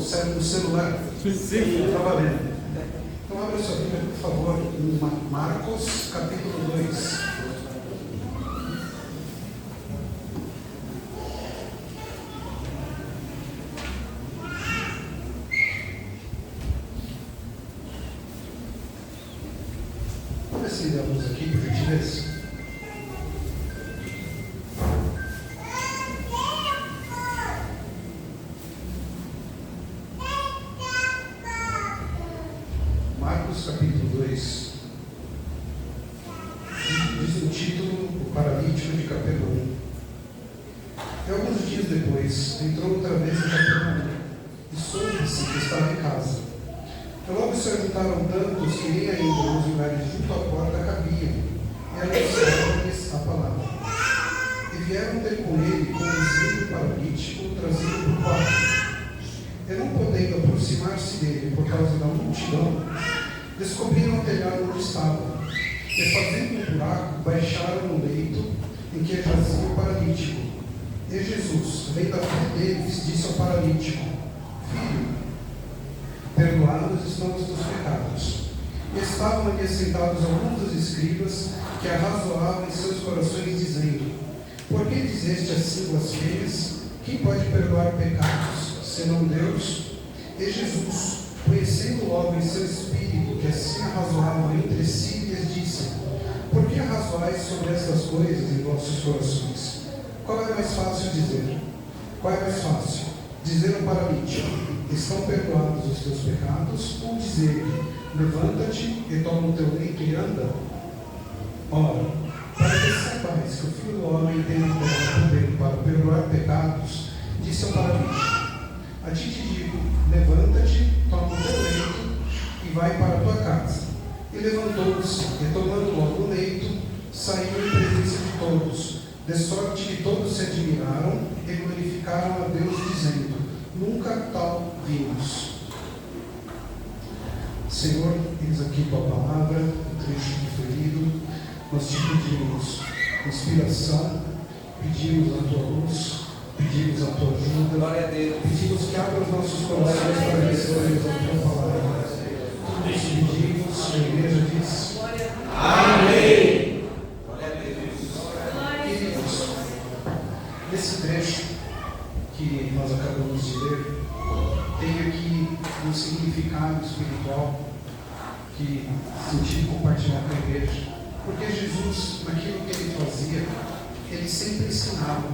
no celular? Sim. Está valendo. Então abra sua Bíblia, por favor, em Marcos, capítulo 2. Vamos acender a luz aqui, por gentileza. Marcos capítulo 2, diz o título, o paralítico de Capernaum. E alguns dias depois, entrou outra vez em Capernaum, e soube-se que estava em casa. E logo se ajuntaram tantos que nem ainda nos lugares junto à porta cabiam, e anunciaram-lhes a palavra. E vieram ter com ele, conduzindo o paralítico, trazido por quarto. E não podendo aproximar-se dele por causa da multidão, descobriram o telhado onde estava, e fazendo um buraco, baixaram no leito em que jazia o paralítico. E Jesus, vendo a fé deles, disse ao paralítico: Filho, perdoados estão os teus pecados. E estavam ali sentados alguns dos escribas que arrazoavam em seus corações, dizendo: Por que dizeste assim blasfêmias? Quem pode perdoar pecados, senão Deus? E Jesus, conhecendo logo em seu espírito que assim arrazoavam entre si, lhes disse: Por que arrazoais sobre estas coisas em vossos corações? Qual é mais fácil dizer? Qual é mais fácil? Dizer ao paralítico: Estão perdoados os teus pecados? Ou dizer-lhe: Levanta-te e toma o teu leito e anda? Ora, para que saibais que o Filho do Homem tem poder para perdoar pecados, disse ao paralítico: A ti te digo, levanta-te, toma o teu leito e vai para a tua casa. E levantou-se, e tomando logo o leito, saiu em presença de todos, de sorte que todos se admiraram e glorificaram a Deus, dizendo: Nunca tal vimos. Senhor, eis aqui tua palavra, o trecho referido. Nós te pedimos inspiração, pedimos a tua luz, pedimos a tua ajuda. Glória a Deus. Pedimos que abra os nossos corações para recebermos a tua palavra. Tudo isso pedimos, a igreja diz: Amém. Glória a Deus. Queridos, nesse trecho que nós acabamos de ler, tem aqui um significado espiritual que senti compartilhar com a igreja. Porque Jesus, naquilo que ele fazia, ele sempre ensinava,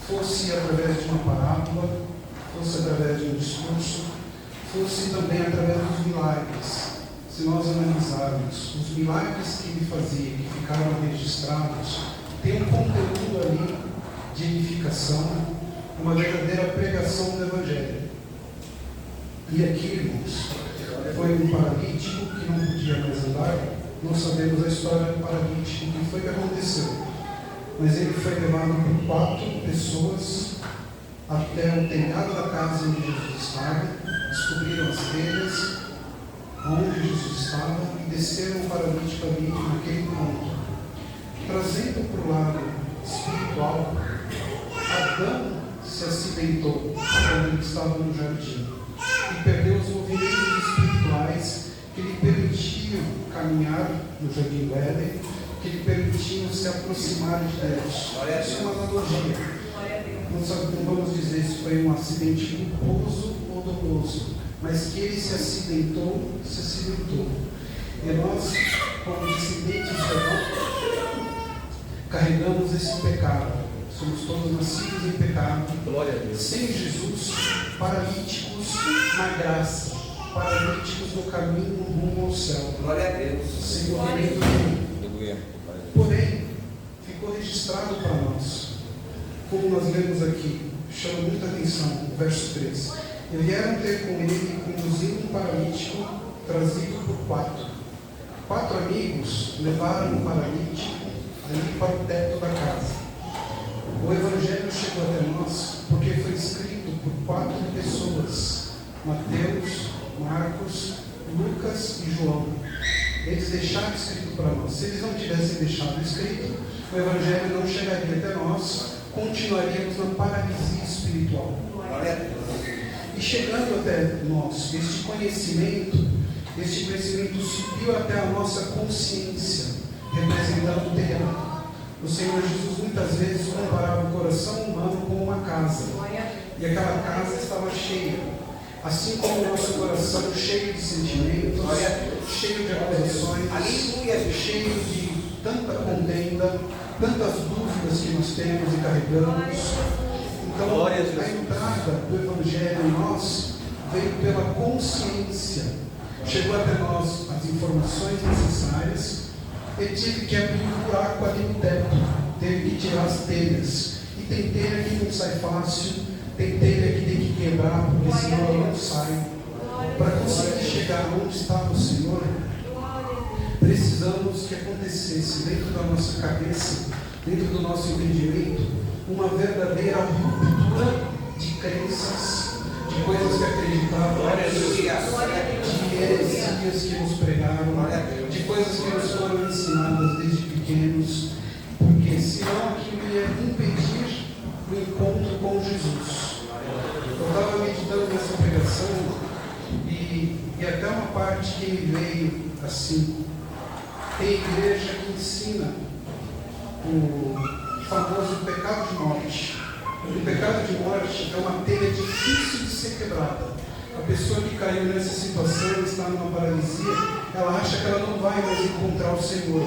fosse através de uma parábola, fosse através de um discurso, fosse também através dos milagres. Se nós analisarmos os milagres que ele fazia, que ficaram registrados, tem um conteúdo ali de edificação, uma verdadeira pregação do Evangelho. E aqui, irmãos, foi um paralítico que não podia mais andar. Não sabemos a história do paralítico, o que foi que aconteceu. Mas ele foi levado por 4 pessoas até o telhado da casa onde Jesus estava, descobriram as telhas onde Jesus estava e desceram o paralítico ali naquele ponto. Trazendo para o lado espiritual, Adão se acidentou quando ele estava no jardim e perdeu os movimentos espirituais que lhe permitiam caminhar no jardim do Éden, que lhe permitiam se aproximar de Deus. Isso é uma analogia. Não vamos dizer se foi um acidente culposo ou doloso, mas que ele se acidentou. E nós, como descendentes de Adão, carregamos esse pecado. Somos todos nascidos em pecado. Glória a Deus. Sem Jesus, paralíticos na graça, paralíticos no caminho rumo ao céu. Glória a Deus. Sem movimento nenhum. Porém, ficou registrado para nós, como nós lemos aqui, chama muita atenção, o verso 3. E vieram ter com ele, conduzindo um paralítico, trazido por 4. 4 amigos levaram o paralítico ali para o teto da casa. O Evangelho chegou até nós porque foi escrito por 4 pessoas: Mateus, Marcos, Lucas e João. Eles deixaram escrito para nós. Se eles não tivessem deixado escrito, o Evangelho não chegaria até nós, continuaríamos na paralisia espiritual. E chegando até nós, este conhecimento subiu até a nossa consciência, representando o terreno. O Senhor Jesus muitas vezes comparava o coração humano com uma casa, e aquela casa estava cheia, assim como o nosso coração cheio de sentimentos, cheio de acusações, cheio de tanta contenda, tantas dúvidas que nós temos e carregamos. Então, a entrada do Evangelho em nós veio pela consciência, chegou até nós as informações necessárias. Ele teve que abrir um buraco ali no teto, teve que tirar as telhas. E tem telha que não sai fácil, tem telha que tem que quebrar, porque senão ela não sai. Para conseguir chegar onde estava o Senhor, precisamos que acontecesse dentro da nossa cabeça, dentro do nosso entendimento, uma verdadeira ruptura de crenças, de coisas que acreditávamos, de heresias que nos pregaram, de coisas que nos foram ensinadas desde pequenos, porque senão aquilo ia impedir o encontro com Jesus. Eu estava meditando nessa pregação e até uma parte que me veio assim: tem igreja que ensina o famoso pecado de morte. O pecado de morte é uma telha difícil de ser quebrada. A pessoa que caiu nessa situação, está numa paralisia, ela acha que ela não vai mais encontrar o Senhor,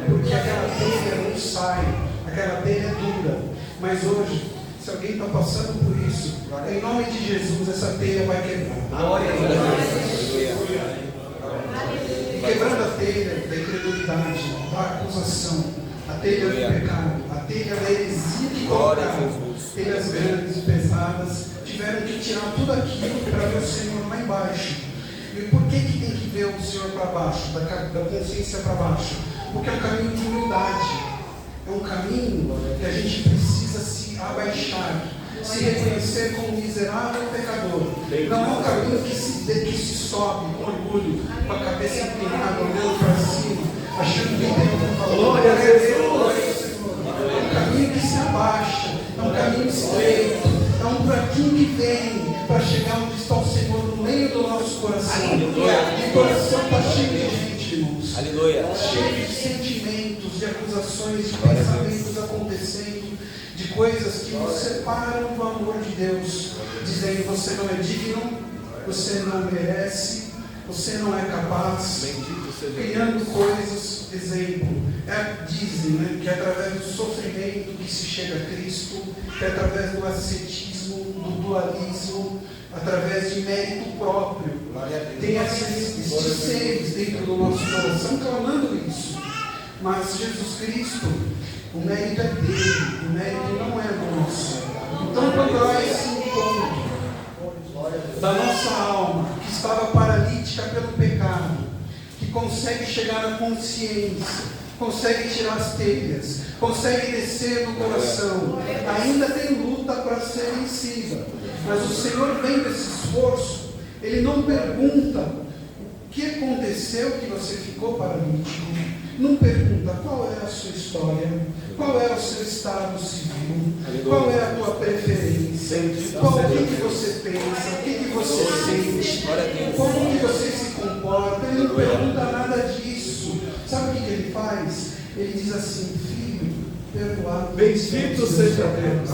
porque aquela telha não sai, aquela telha é dura. Mas hoje, se alguém está passando por isso, em nome de Jesus, essa telha vai quebrar. Glória a Deus. Quebrando a telha da incredulidade, da acusação, a telha do pecado, a telha da heresia que colocaram, telhas grandes, pesadas, tiveram que tirar tudo aquilo para ver o Senhor lá embaixo. E por que tem que ver o Senhor para baixo, da consciência para baixo? Porque é um caminho de humildade, é um caminho que a gente precisa se abaixar, se reconhecer como miserável pecador. Não é um caminho que se sobe com orgulho, com a cabeça inclinada, olhando para cima, achando que tem algum valor. Glória a Deus, Senhor. É um caminho que se abaixa, é um caminho estreito, é um buraquinho que vem para chegar onde está o Senhor, no meio do nosso coração. Aleluia. E o coração está cheio de gente, irmãos. Aleluia. Cheio de sentimentos, de acusações, de pensamentos acontecendo, de coisas que nos separam do amor de Deus, dizendo: você não é digno, você não merece, você não é capaz, criando coisas, exemplo, dizem, né, que é através do sofrimento que se chega a Cristo, que é através do ascetismo, do dualismo, através de mérito próprio. Tem esses seres dentro do nosso coração clamando isso. Mas Jesus Cristo, o mérito é dele, o mérito não é nosso. Então, quando há esse encontro da nossa alma, que estava paralítica pelo pecado, que consegue chegar à consciência, consegue tirar as telhas, consegue descer no coração, ainda tem luta para ser vencida, mas o Senhor, vendo esse esforço, Ele não pergunta o que aconteceu que você ficou paralítico, não pergunta qual é a sua história, qual é o seu estado civil, qual é a tua preferência, o que você pensa, o que você sente, como que você se comporta. Ele não pergunta nada disso. Sabe o que ele faz? Ele diz assim: filho, perdoado. Bendito seja Deus.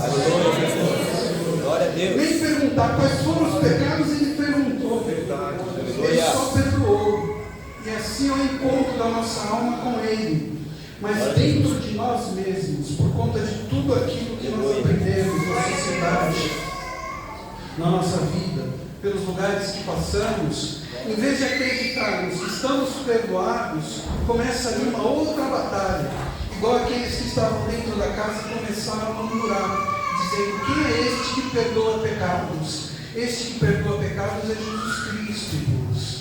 Glória a Deus. Nem perguntar quais foram os pecados, ele perguntou. Ele só perdoou. E assim é o encontro da nossa alma com Ele. Mas dentro de nós mesmos, por conta de tudo aquilo que nós aprendemos na sociedade, na nossa vida, pelos lugares que passamos, em vez de acreditarmos que estamos perdoados, começa ali uma outra batalha. Igual aqueles que estavam dentro da casa e começaram a murmurar, dizendo: quem é este que perdoa pecados? Este que perdoa pecados é Jesus Cristo, irmãos.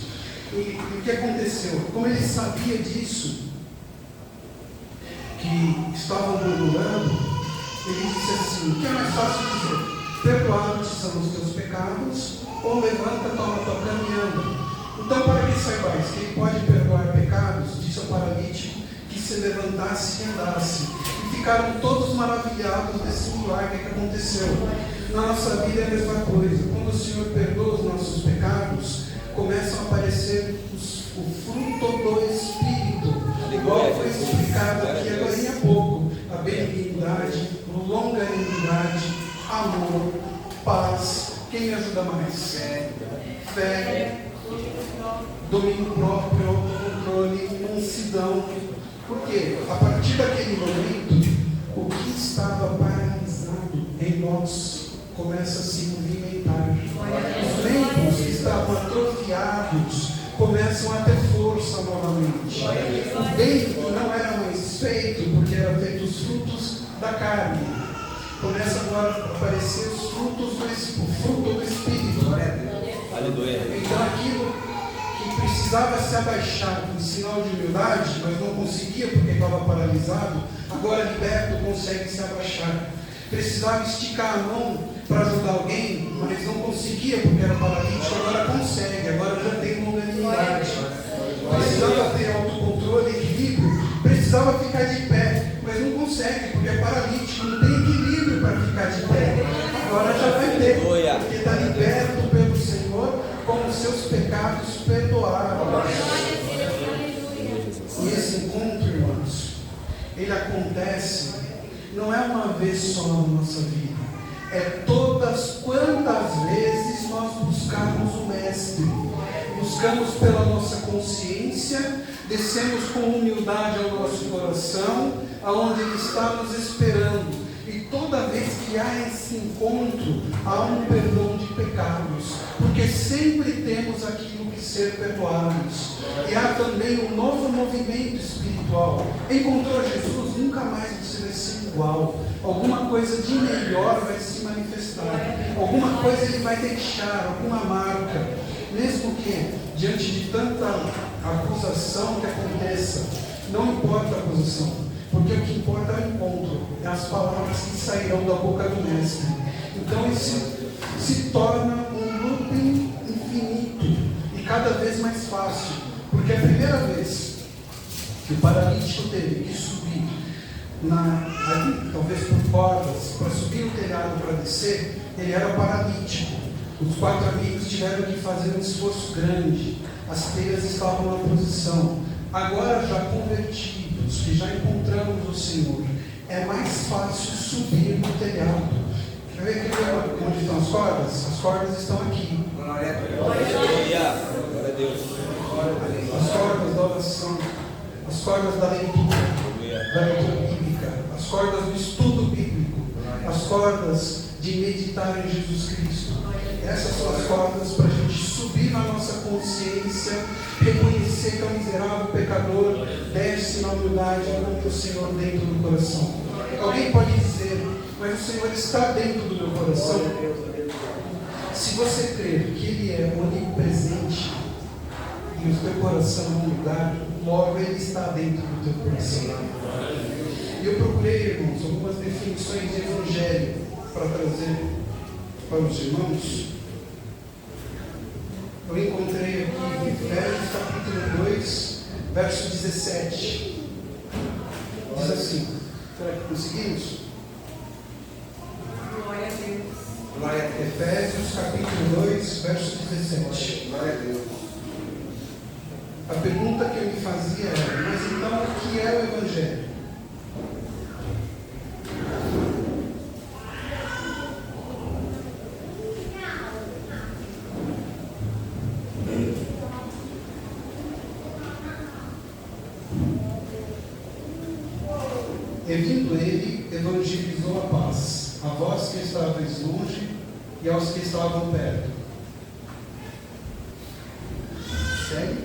E o que aconteceu? Como ele sabia disso, que estavam murmurando, ele disse assim: o que é mais fácil dizer? Perdoados são os teus pecados, ou levanta, toma tua cama e anda. Então, para que saibais que ele pode perdoar pecados, disse ao paralítico que se levantasse e andasse. E ficaram todos maravilhados desse milagre que aconteceu. Na nossa vida é a mesma coisa. Quando quando o Senhor perdoa os nossos pecados, começam a aparecer o fruto do Espírito. Igual foi explicado aqui agora há pouco: a benignidade, longanimidade, amor, paz. Quem me ajuda mais? Fé, domínio próprio, autocontrole, mansidão. Por quê? A partir daquele momento, o que estava paralisado em nós começa a se movimentar. Os membros que estavam atrofiados começam a ter força novamente. O bem que não era mais feito, porque era feito os frutos da carne, começa agora a aparecer os frutos o fruto do Espírito. Aleluia. Então aquilo que precisava se abaixar em sinal de humildade, mas não conseguia porque estava paralisado, agora liberto consegue se abaixar. Precisava esticar a mão para ajudar alguém, mas não conseguia porque era paralítico, agora consegue, agora já tem longanimidade. Precisava ter autocontrole, equilíbrio, precisava ficar de pé, mas não consegue porque é paralítico, não tem equilíbrio para ficar de pé. Agora já vai ter, porque está liberto pelo Senhor, com os seus pecados perdoados. E esse encontro, irmãos, ele acontece, não é uma vez só na nossa vida, é todas quantas vezes nós buscarmos o Mestre. Buscamos pela nossa consciência, descemos com humildade ao nosso coração, aonde Ele está nos esperando. E toda vez que há esse encontro, há um perdão de pecados, porque sempre temos aquilo que ser perdoados. E há também um novo movimento espiritual. Encontrou Jesus, nunca mais você vai ser igual. Alguma coisa de melhor vai se manifestar. Alguma coisa Ele vai deixar, alguma marca. Mesmo que, diante de tanta acusação que aconteça, não importa a acusação, porque o que importa é o encontro, é as palavras que sairão da boca do Mestre. Então isso se torna um looping infinito e cada vez mais fácil, porque a primeira vez que o paralítico teve que subir, ali, talvez por cordas, para subir o telhado para descer, ele era paralítico. Os 4 amigos tiveram que fazer um esforço grande, as telhas estavam na posição. Agora, já convertidos, que já encontramos o Senhor, é mais fácil subir no telhado. Quer ver onde estão as cordas? As cordas estão aqui. Glória a Deus. As cordas da oração, as cordas da leitura bíblica, as cordas do estudo bíblico, as cordas de meditar em Jesus Cristo. Essas são as cordas para a gente subir na nossa consciência, reconhecer que é um miserável pecador, desce na humildade e encontra o Senhor dentro do coração. Alguém pode dizer, mas o Senhor está dentro do meu coração. Se você crer que Ele é onipresente e o teu coração é um lugar, logo Ele está dentro do teu coração. E eu procurei, irmãos, algumas definições de evangelho para trazer para os irmãos. Eu encontrei aqui em Efésios capítulo 2, verso 17. Diz assim, será que conseguimos? Glória a Deus. Glória a Deus. Efésios capítulo 2, verso 17. Glória a Deus. A pergunta que eu me fazia era, mas então o que é o Evangelho? E vindo ele, evangelizou a paz, a vós que estáveis longe e aos que estavam perto. Segue?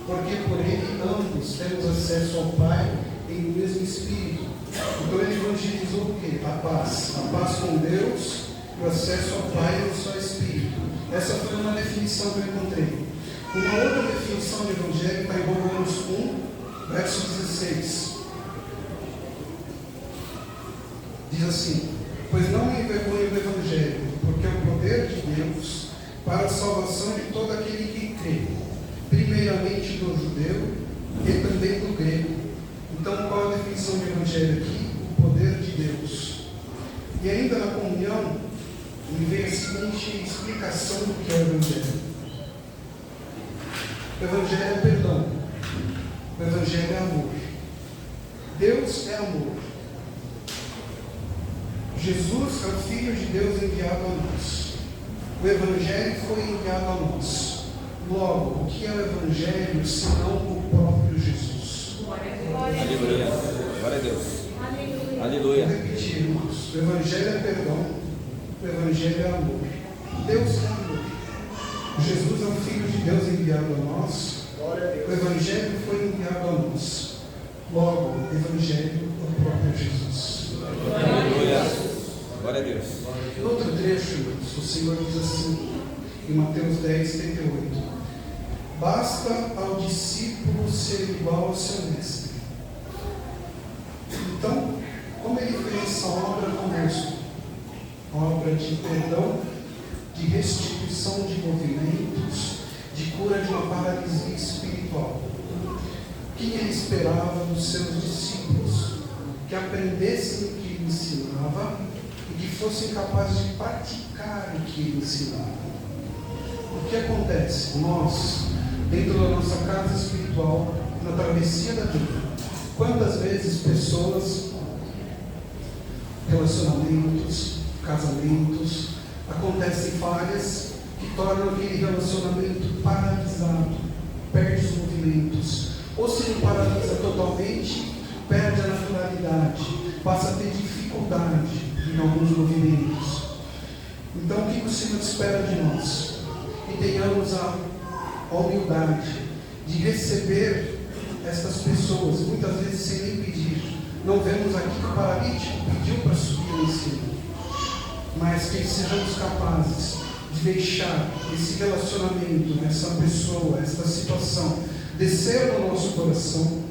Porque por ele ambos temos acesso ao Pai em um mesmo Espírito. Então ele evangelizou o quê? A paz com Deus e o acesso ao Pai em um só Espírito. Essa foi uma definição que eu encontrei. Uma outra definição de evangelho está em Romanos 1, verso 16. Diz assim, pois não me envergonho do Evangelho, porque é o poder de Deus para a salvação de todo aquele que crê, primeiramente do judeu e também do grego. Então, qual a definição de Evangelho aqui? O poder de Deus. E ainda na comunhão, me veio a seguinte explicação do que é o Evangelho. O Evangelho é perdão. O Evangelho é amor. Deus é amor. Jesus é o Filho de Deus enviado a nós. O Evangelho foi enviado a nós. Logo, o que é o Evangelho senão o próprio Jesus? Aleluia. Glória a Deus. Vou Aleluia. repetir, irmãos. O Evangelho é perdão. O Evangelho é amor. Deus é amor. Jesus é o Filho de Deus enviado a nós. O Evangelho foi enviado a nós. Logo, o Evangelho é o próprio Jesus. Aleluia. Glória a Deus. No outro trecho, irmãos, o Senhor diz assim, em Mateus 10, 38. Basta ao discípulo ser igual ao seu mestre. Então, como ele fez essa obra conosco? Obra de perdão, de restituição de movimentos, de cura de uma paralisia espiritual. O que ele esperava dos seus discípulos? Que aprendessem o que ele ensinava e que fossem capazes de praticar o que ele ensinava. O que acontece? Nós, dentro da nossa casa espiritual, na travessia da vida, quantas vezes pessoas, relacionamentos, casamentos, acontecem falhas que tornam aquele relacionamento paralisado, perde os movimentos, ou se não paralisa totalmente, perde a naturalidade, passa a ter dificuldade em alguns movimentos. Então, o que o Senhor espera de nós? Que tenhamos a humildade de receber estas pessoas, muitas vezes sem nem pedir. Não vemos aqui que o paralítico pediu para subir lá em cima, mas que sejamos capazes de deixar esse relacionamento, essa pessoa, essa situação, descer no nosso coração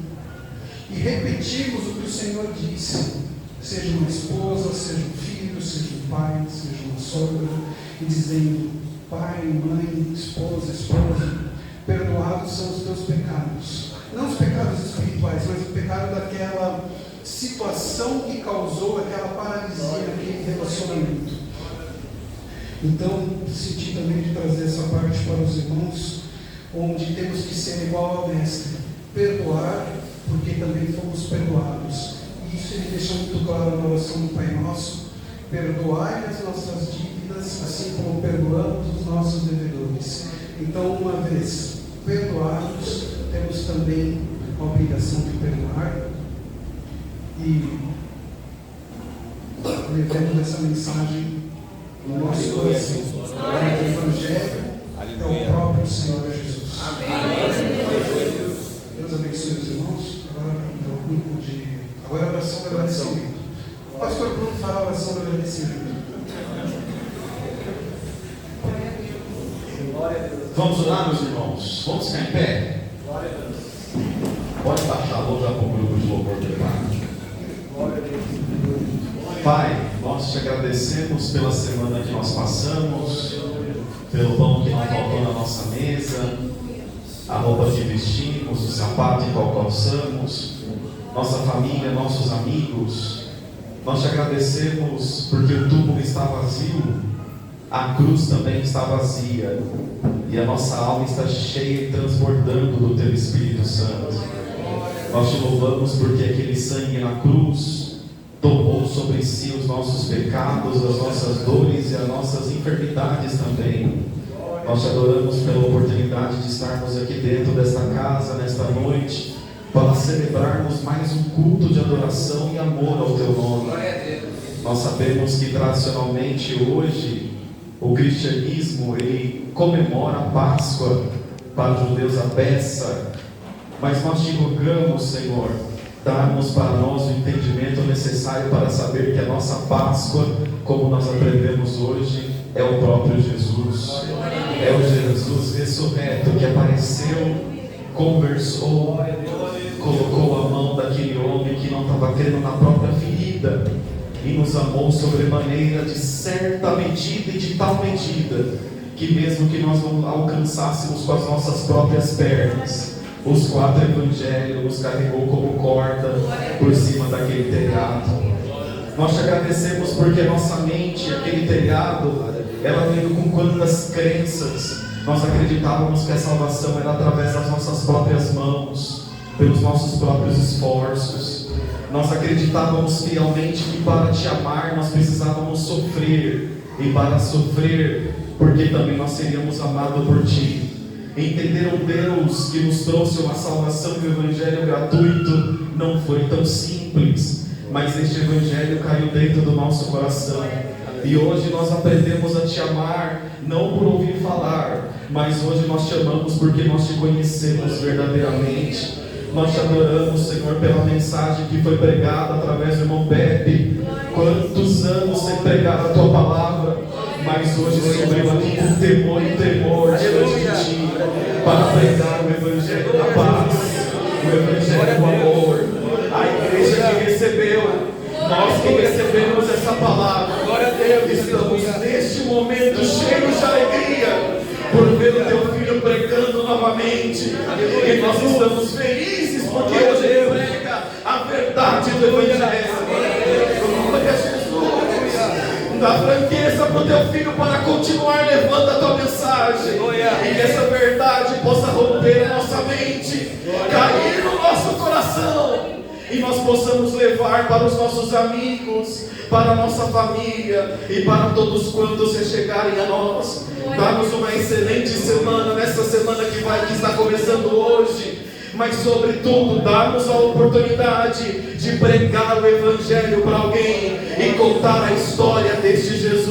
e repetirmos o que o Senhor disse, seja uma esposa, seja um filho, seja um pai, seja uma sogra, e dizendo: pai, mãe, esposa, perdoados são os teus pecados. Não os pecados espirituais, mas o pecado daquela situação que causou aquela paralisia naquele relacionamento. Então, senti também de trazer essa parte para os irmãos, onde temos que ser igual ao mestre, perdoar, porque também fomos perdoados. E isso ele deixou muito claro na oração do Pai Nosso: perdoai as nossas dívidas, assim como perdoamos os nossos devedores. Então, uma vez perdoados, temos também a obrigação de perdoar, e levemos essa mensagem no nosso coração. O Evangelho é o próprio Senhor Jesus. Deus abençoe os irmãos. Agora a oração do agradecimento. O pastor Bruno fará a oração do agradecimento. Vamos orar, meus irmãos. Vamos ficar em pé. Pode baixar, vou já para o grupo de louvor preparado. Pai, nós te agradecemos pela semana que nós passamos, pelo pão que não faltou na nossa mesa, a roupa que vestimos, o sapato em qual calçamos, nossa família, nossos amigos. Nós te agradecemos porque o túmulo está vazio, a cruz também está vazia, e a nossa alma está cheia e transbordando do teu Espírito Santo. Nós te louvamos porque aquele sangue na cruz tomou sobre si os nossos pecados, as nossas dores e as nossas enfermidades também. Nós te adoramos pela oportunidade de estarmos aqui dentro desta casa, nesta noite, para celebrarmos mais um culto de adoração e amor ao teu nome. Nós sabemos que tradicionalmente hoje o cristianismo ele comemora a Páscoa, para os judeus a Pessa, mas nós te rogamos, Senhor, dar-nos para nós o entendimento necessário para saber que a nossa Páscoa, como nós aprendemos hoje, é o próprio Jesus. É o Jesus ressurreto que apareceu, conversou, colocou a mão daquele homem que não estava crendo na própria ferida e nos amou sobremaneira, de certa medida e de tal medida que mesmo que nós não alcançássemos com as nossas próprias pernas, os 4 evangelhos nos carregou como corda por cima daquele telhado. Nós te agradecemos porque nossa mente, aquele telhado, ela veio com quantas crenças. Nós acreditávamos que a salvação era através das nossas próprias mãos, pelos nossos próprios esforços. Nós acreditávamos fielmente que para te amar nós precisávamos sofrer, e para sofrer, porque também nós seríamos amados por ti. Entender um Deus que nos trouxe uma salvação e o Evangelho gratuito não foi tão simples, mas este Evangelho caiu dentro do nosso coração. E hoje nós aprendemos a te amar, não por ouvir falar, mas hoje nós te amamos porque nós te conhecemos verdadeiramente. Nós te adoramos, Senhor, pela mensagem que foi pregada através do irmão Pepe. Quantos anos sem pregar a tua palavra, mas hoje subiu aqui com temor e tremor diante de ti, para pregar o Evangelho da paz, o Evangelho do amor. A igreja que recebeu, nós que recebemos essa palavra, estamos neste momento cheios de alegria por ver o teu filho pregando novamente, e nós estamos felizes porque hoje ele prega a verdade do Evangelho. Glória a Jesus. Dá franqueza para o teu filho para continuar levando a tua mensagem, e que essa verdade possa romper a nossa mente, cair no nosso coração, e nós possamos levar para os nossos amigos, para a nossa família e para todos quantos se chegarem a nós. Dá-nos uma excelente semana, nessa semana que está começando hoje, mas sobretudo dá-nos a oportunidade de pregar o Evangelho para alguém e contar a história deste Jesus